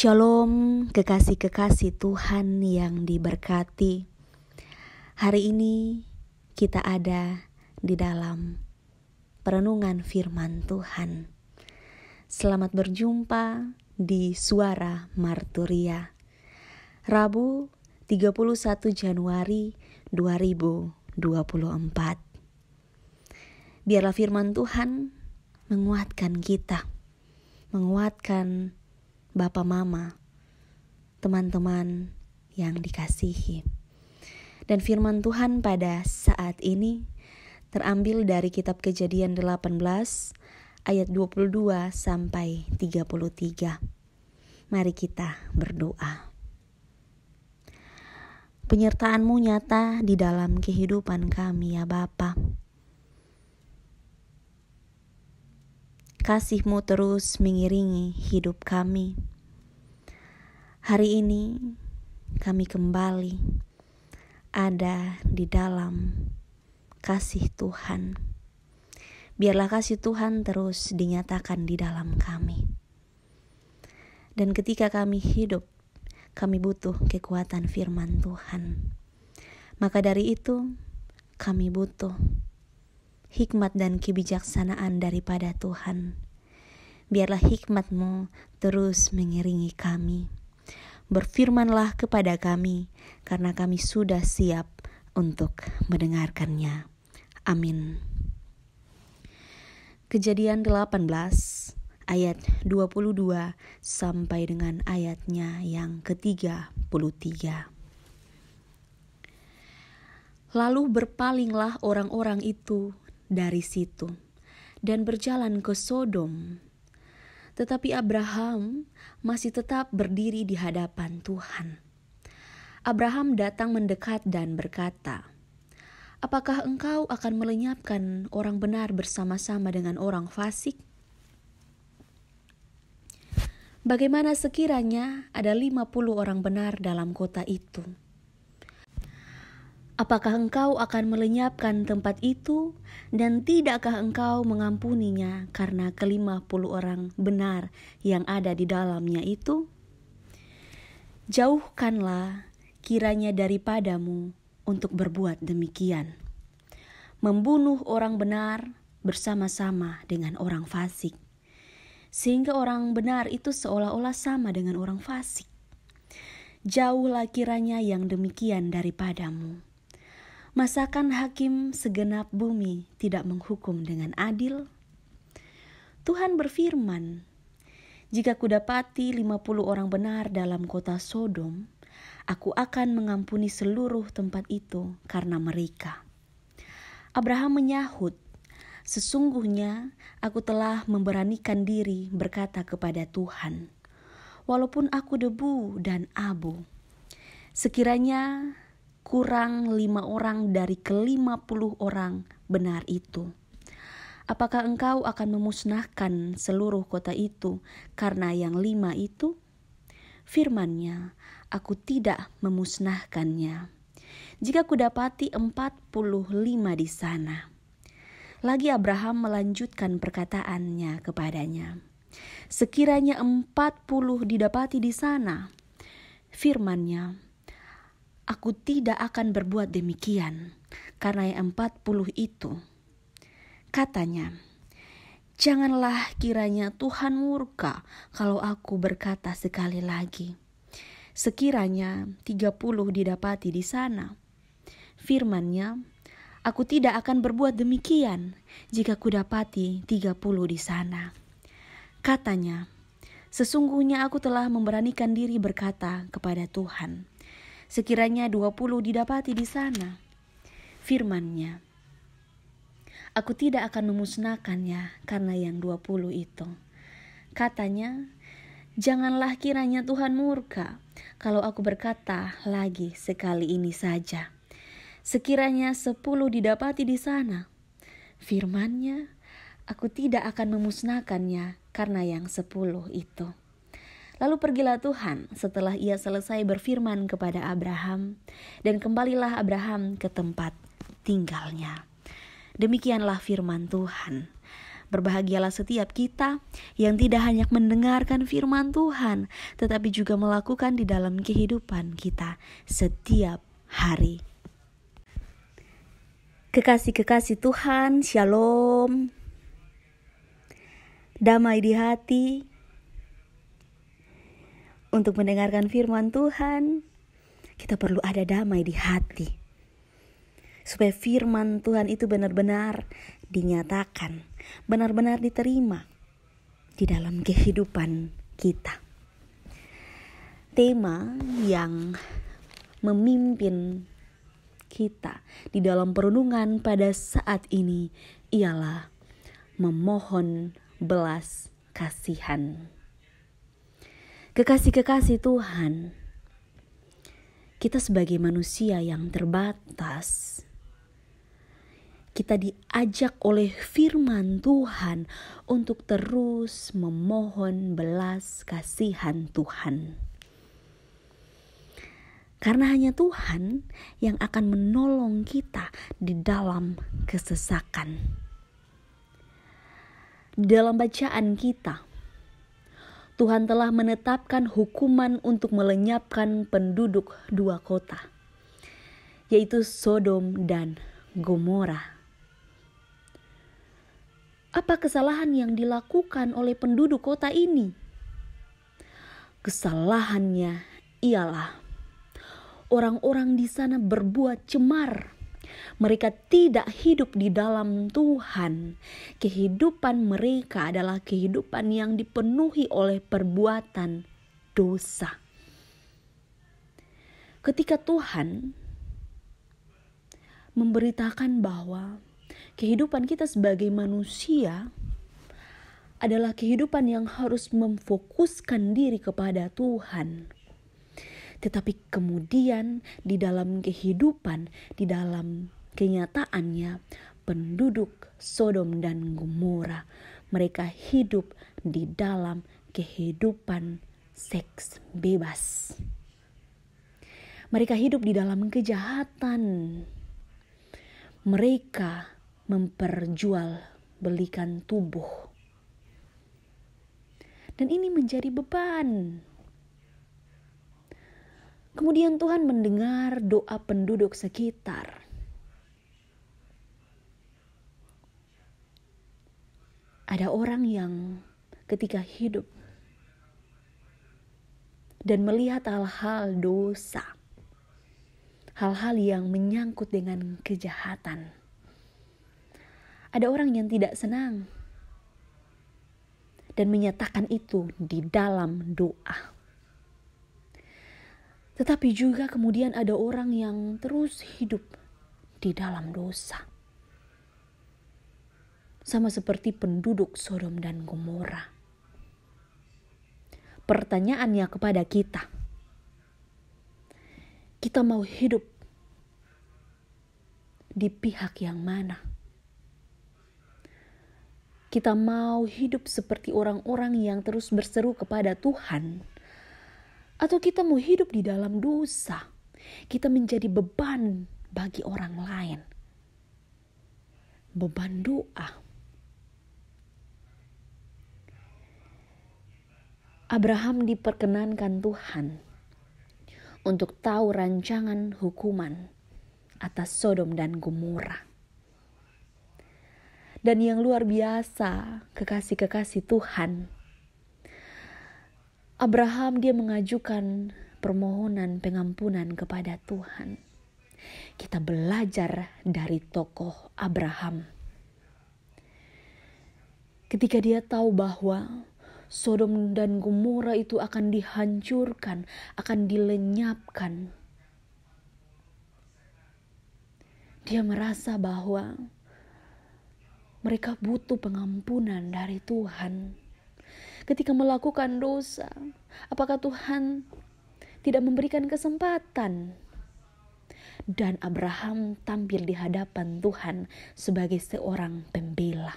Shalom, kekasih-kekasih Tuhan yang diberkati. Hari ini kita ada di dalam perenungan firman Tuhan. Selamat berjumpa di Suara Marturia, Rabu 31 Januari 2024. Biarlah firman Tuhan menguatkan kita, menguatkan Bapak Mama, teman-teman yang dikasihi. Dan firman Tuhan pada saat ini terambil dari kitab Kejadian 18 ayat 22 sampai 33. Mari kita berdoa. Penyertaan-Mu nyata di dalam kehidupan kami ya Bapa. Kasih-Mu terus mengiringi hidup kami. Hari ini kami kembali ada di dalam kasih Tuhan. Biarlah kasih Tuhan terus dinyatakan di dalam kami. Dan ketika kami hidup, kami butuh kekuatan firman Tuhan. Maka dari itu, kami butuh hikmat dan kebijaksanaan daripada Tuhan. Biarlah hikmat-Mu terus mengiringi kami. Berfirmanlah kepada kami, karena kami sudah siap untuk mendengarkannya. Amin. Kejadian 18 ayat 22 sampai dengan ayatnya yang ke-33. Lalu berpalinglah orang-orang itu dari situ dan berjalan ke Sodom. Tetapi Abraham masih tetap berdiri di hadapan Tuhan. Abraham datang mendekat dan berkata, "Apakah engkau akan melenyapkan orang benar bersama-sama dengan orang fasik? Bagaimana sekiranya ada 50 orang benar dalam kota itu? Apakah engkau akan melenyapkan tempat itu dan tidakkah engkau mengampuninya karena ke-50 orang benar yang ada di dalamnya itu? Jauhkanlah kiranya daripadamu untuk berbuat demikian, membunuh orang benar bersama-sama dengan orang fasik, sehingga orang benar itu seolah-olah sama dengan orang fasik. Jauhlah kiranya yang demikian daripadamu. Masakan hakim segenap bumi tidak menghukum dengan adil?" Tuhan berfirman, "Jika kudapati 50 orang benar dalam kota Sodom, aku akan mengampuni seluruh tempat itu karena mereka." Abraham menyahut, "Sesungguhnya aku telah memberanikan diri berkata kepada Tuhan, walaupun aku debu dan abu, sekiranya kurang 5 orang dari ke-50 orang benar itu, apakah engkau akan memusnahkan seluruh kota itu karena yang 5 itu?" Firman-Nya, "Aku tidak memusnahkannya, jika kudapati 45 di sana." Lagi Abraham melanjutkan perkataannya kepadanya, "Sekiranya 40 didapati di sana." Firman-Nya, "Aku tidak akan berbuat demikian karena yang 40 itu." Katanya, "Janganlah kiranya Tuhan murka kalau aku berkata sekali lagi, sekiranya 30 didapati di sana." Firman-Nya, "Aku tidak akan berbuat demikian jika kudapati 30 di sana." Katanya, "Sesungguhnya aku telah memberanikan diri berkata kepada Tuhan, sekiranya 20 didapati di sana." Firman-Nya, "Aku tidak akan memusnahkannya karena yang 20 itu." Katanya, "Janganlah kiranya Tuhan murka kalau aku berkata lagi sekali ini saja, sekiranya 10 didapati di sana." Firman-Nya, "Aku tidak akan memusnahkannya karena yang 10 itu." Lalu pergilah Tuhan setelah ia selesai berfirman kepada Abraham, dan kembalilah Abraham ke tempat tinggalnya. Demikianlah firman Tuhan. Berbahagialah setiap kita yang tidak hanya mendengarkan firman Tuhan, tetapi juga melakukan di dalam kehidupan kita setiap hari. Kekasih-kekasih Tuhan, Shalom. Damai di hati. Untuk mendengarkan firman Tuhan, kita perlu ada damai di hati. Supaya firman Tuhan itu benar-benar dinyatakan, benar-benar diterima di dalam kehidupan kita. Tema yang memimpin kita di dalam perenungan pada saat ini ialah memohon belas kasihan. Kekasih-kekasih Tuhan, kita sebagai manusia yang terbatas, kita diajak oleh firman Tuhan untuk terus memohon belas kasihan Tuhan. Karena hanya Tuhan yang akan menolong kita di dalam kesesakan. Di dalam bacaan kita, Tuhan telah menetapkan hukuman untuk melenyapkan penduduk dua kota, yaitu Sodom dan Gomora. Apa kesalahan yang dilakukan oleh penduduk kota ini? Kesalahannya ialah orang-orang di sana berbuat cemar. Mereka tidak hidup di dalam Tuhan. Kehidupan mereka adalah kehidupan yang dipenuhi oleh perbuatan dosa. Ketika Tuhan memberitakan bahwa kehidupan kita sebagai manusia adalah kehidupan yang harus memfokuskan diri kepada Tuhan. Tetapi kemudian di dalam kehidupan, di dalam kenyataannya, penduduk Sodom dan Gomora, mereka hidup di dalam kehidupan seks bebas. Mereka hidup di dalam kejahatan. Mereka memperjualbelikan tubuh. Dan ini menjadi beban. Kemudian Tuhan mendengar doa penduduk sekitar. Ada orang yang ketika hidup dan melihat hal-hal dosa, hal-hal yang menyangkut dengan kejahatan, ada orang yang tidak senang dan menyatakan itu di dalam doa. Tetapi juga kemudian ada orang yang terus hidup di dalam dosa. Sama seperti penduduk Sodom dan Gomora. Pertanyaannya kepada kita, kita mau hidup di pihak yang mana? Kita mau hidup seperti orang-orang yang terus berseru kepada Tuhan, atau kita mau hidup di dalam dosa? Kita menjadi beban bagi orang lain. Beban doa. Abraham diperkenankan Tuhan untuk tahu rancangan hukuman atas Sodom dan Gomora. Dan yang luar biasa, kekasih-kekasih Tuhan, Abraham dia mengajukan permohonan pengampunan kepada Tuhan. Kita belajar dari tokoh Abraham. Ketika dia tahu bahwa Sodom dan Gomora itu akan dihancurkan, akan dilenyapkan, dia merasa bahwa mereka butuh pengampunan dari Tuhan. Ketika melakukan dosa, apakah Tuhan tidak memberikan kesempatan? Dan Abraham tampil di hadapan Tuhan sebagai seorang pembela.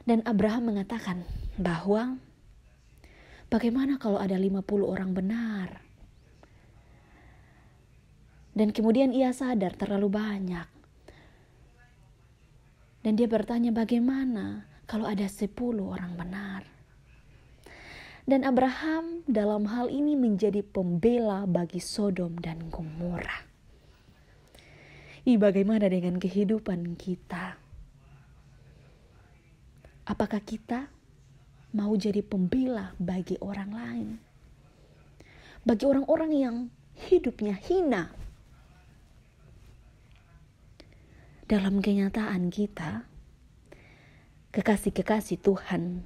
Dan Abraham mengatakan bahwa bagaimana kalau ada 50 orang benar? Dan kemudian ia sadar terlalu banyak. Dan dia bertanya, bagaimana kalau ada 10 orang benar? Dan Abraham dalam hal ini menjadi pembela bagi Sodom dan Gomora. Bagaimana dengan kehidupan kita? Apakah kita mau jadi pembela bagi orang lain? Bagi orang-orang yang hidupnya hina. Dalam kenyataan kita, kekasih-kekasih Tuhan,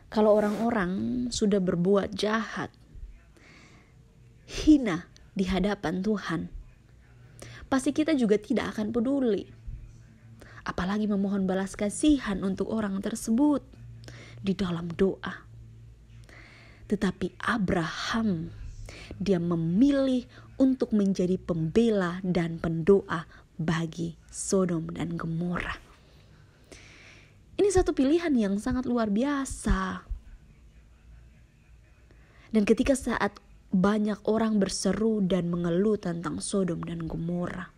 kalau orang-orang sudah berbuat jahat, hina di hadapan Tuhan, pasti kita juga tidak akan peduli. Apalagi memohon balas kasihan untuk orang tersebut di dalam doa. Tetapi Abraham, dia memilih untuk menjadi pembela dan pendoa bagi Sodom dan Gomora. Ini satu pilihan yang sangat luar biasa. Dan ketika saat banyak orang berseru dan mengeluh tentang Sodom dan Gomora,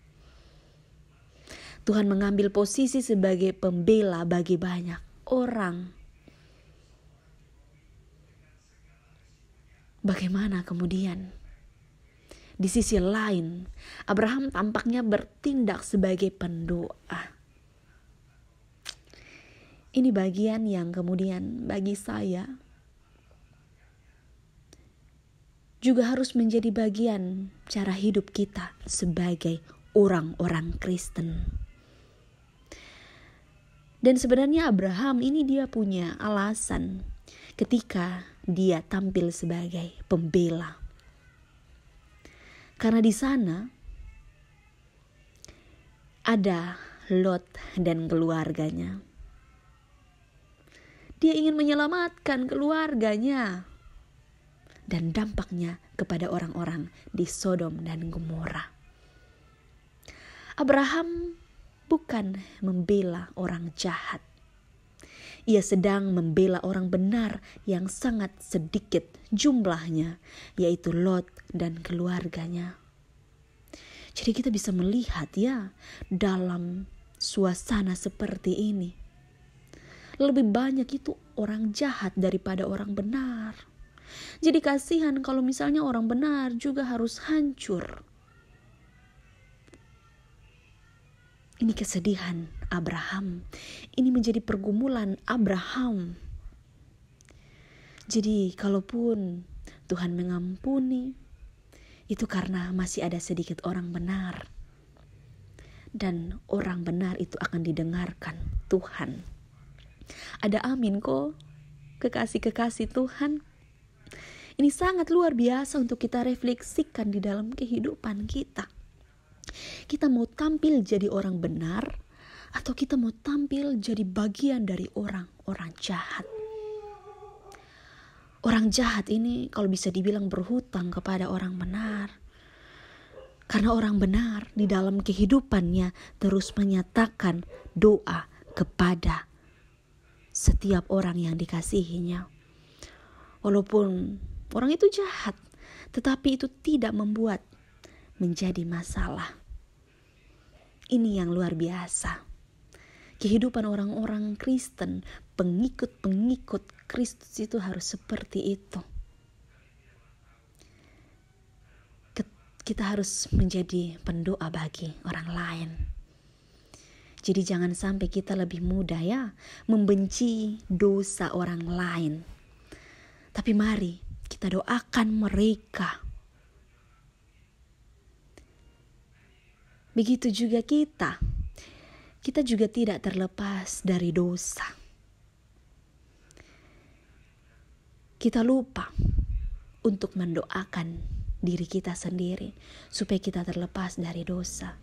Tuhan mengambil posisi sebagai pembela bagi banyak orang. Bagaimana kemudian? Di sisi lain, Abraham tampaknya bertindak sebagai pendoa. Ini bagian yang kemudian bagi saya juga harus menjadi bagian cara hidup kita sebagai orang-orang Kristen. Dan sebenarnya Abraham ini dia punya alasan ketika dia tampil sebagai pembela. Karena di sana ada Lot dan keluarganya. Dia ingin menyelamatkan keluarganya dan dampaknya kepada orang-orang di Sodom dan Gomora. Abraham bukan membela orang jahat. Ia sedang membela orang benar yang sangat sedikit jumlahnya, yaitu Lot dan keluarganya. Jadi kita bisa melihat ya, dalam suasana seperti ini, lebih banyak itu orang jahat daripada orang benar. Jadi kasihan kalau misalnya orang benar juga harus hancur. Ini kesedihan Abraham. Ini menjadi pergumulan Abraham. Jadi kalaupun Tuhan mengampuni, itu karena masih ada sedikit orang benar. Dan orang benar itu akan didengarkan Tuhan. Ada amin kok, kekasih-kekasih Tuhan. Ini sangat luar biasa untuk kita refleksikan di dalam kehidupan kita. Kita mau tampil jadi orang benar, atau kita mau tampil jadi bagian dari orang-orang jahat. Orang jahat ini kalau bisa dibilang berhutang kepada orang benar. Karena orang benar di dalam kehidupannya terus menyatakan doa kepada setiap orang yang dikasihinya. Walaupun orang itu jahat, tetapi itu tidak membuat menjadi masalah. Ini yang luar biasa. Kehidupan orang-orang Kristen, pengikut-pengikut Kristus itu harus seperti itu. Kita harus menjadi pendoa bagi orang lain. Jadi jangan sampai kita lebih mudah ya membenci dosa orang lain. Tapi mari kita doakan mereka. Begitu juga kita. Kita juga tidak terlepas dari dosa. Kita lupa untuk mendoakan diri kita sendiri supaya kita terlepas dari dosa.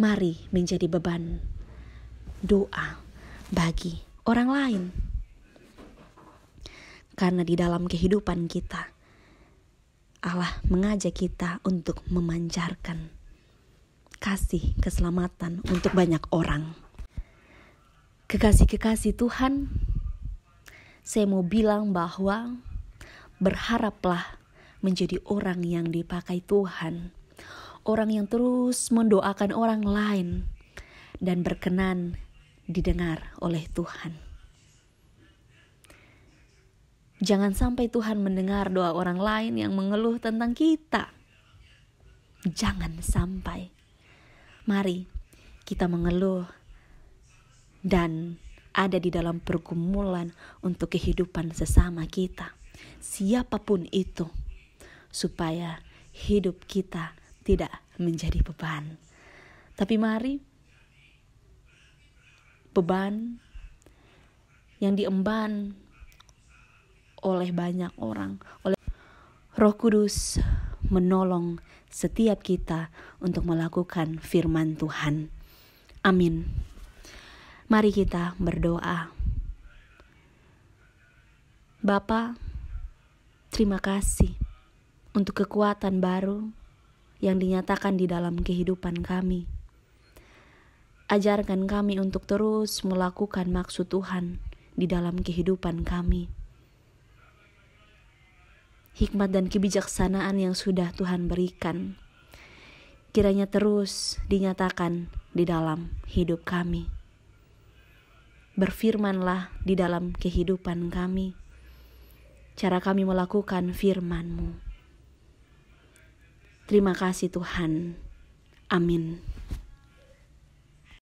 Mari menjadi beban doa bagi orang lain. Karena di dalam kehidupan kita, Allah mengajak kita untuk memancarkan kasih keselamatan untuk banyak orang. Kekasih-kekasih Tuhan, saya mau bilang bahwa berharaplah menjadi orang yang dipakai Tuhan. Orang yang terus mendoakan orang lain dan berkenan didengar oleh Tuhan. Jangan sampai Tuhan mendengar doa orang lain yang mengeluh tentang kita. Jangan sampai. Mari kita mengeluh dan ada di dalam pergumulan untuk kehidupan sesama kita, siapapun itu, supaya hidup kita tidak menjadi beban. Tapi mari beban yang diemban oleh banyak orang, oleh Roh Kudus menolong setiap kita untuk melakukan firman Tuhan. Amin. Mari kita berdoa. Bapa, terima kasih untuk kekuatan baru yang dinyatakan di dalam kehidupan kami. Ajarkan kami untuk terus melakukan maksud Tuhan di dalam kehidupan kami. Hikmat dan kebijaksanaan yang sudah Tuhan berikan, kiranya terus dinyatakan di dalam hidup kami. Berfirmanlah di dalam kehidupan kami, cara kami melakukan firman-Mu. Terima kasih Tuhan. Amin.